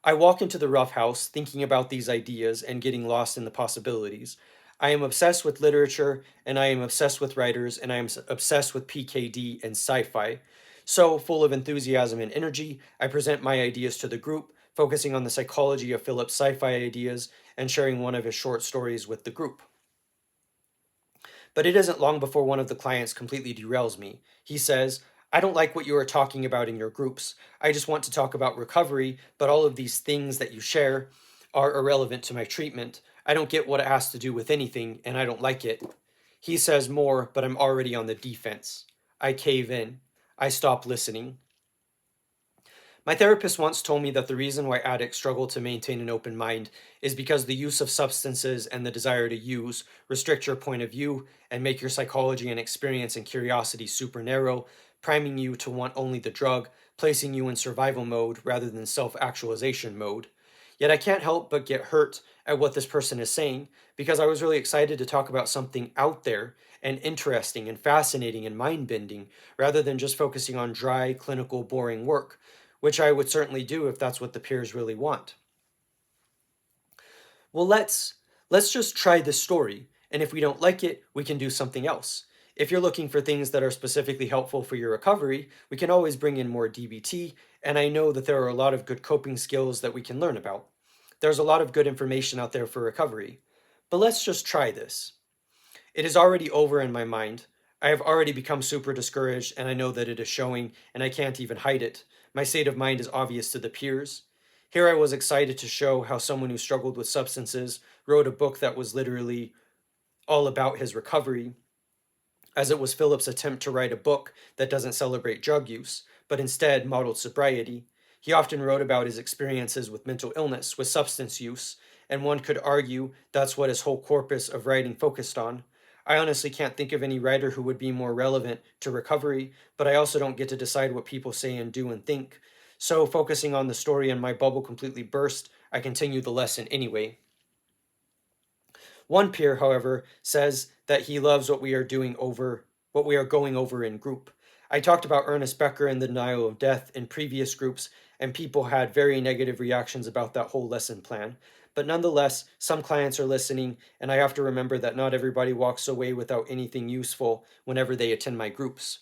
I walk into the rough house thinking about these ideas and getting lost in the possibilities. I am obsessed with literature and I am obsessed with writers and I am obsessed with PKD and sci fi. So, full of enthusiasm and energy, I present my ideas to the group, focusing on the psychology of Philip's sci fi ideas and sharing one of his short stories with the group. But it isn't long before one of the clients completely derails me. He says, I don't like what you are talking about in your groups. I just want to talk about recovery, but all of these things that you share are irrelevant to my treatment. I don't get what it has to do with anything, and I don't like it. He says more, but I'm already on the defense. I cave in. I stop listening. My therapist once told me that the reason why addicts struggle to maintain an open mind is because the use of substances and the desire to use restrict your point of view and make your psychology and experience and curiosity super narrow, priming you to want only the drug, placing you in survival mode rather than self actualization mode. Yet I can't help but get hurt at what this person is saying because I was really excited to talk about something out there and interesting and fascinating and mind bending rather than just focusing on dry, clinical, boring work, which I would certainly do if that's what the peers really want. Well, let's just try this story, and if we don't like it, we can do something else. If you're looking for things that are specifically helpful for your recovery, we can always bring in more DBT, and I know that there are a lot of good coping skills that we can learn about. There's a lot of good information out there for recovery. But let's just try this. It is already over in my mind. I have already become super discouraged, and I know that it is showing, and I can't even hide it. My state of mind is obvious to the peers. Here I was excited to show how someone who struggled with substances wrote a book that was literally all about his recovery, as it was Philip's attempt to write a book that doesn't celebrate drug use, but instead modeled sobriety. He often wrote about his experiences with mental illness, with substance use, and one could argue that's what his whole corpus of writing focused on. I honestly can't think of any writer who would be more relevant to recovery, but I also don't get to decide what people say and do and think. So, focusing on the story and my bubble completely burst, I continue the lesson anyway. One peer, however, says that he loves what we are going over in group. I talked about Ernest Becker and the denial of death in previous groups, and people had very negative reactions about that whole lesson plan. But nonetheless, some clients are listening, and I have to remember that not everybody walks away without anything useful whenever they attend my groups.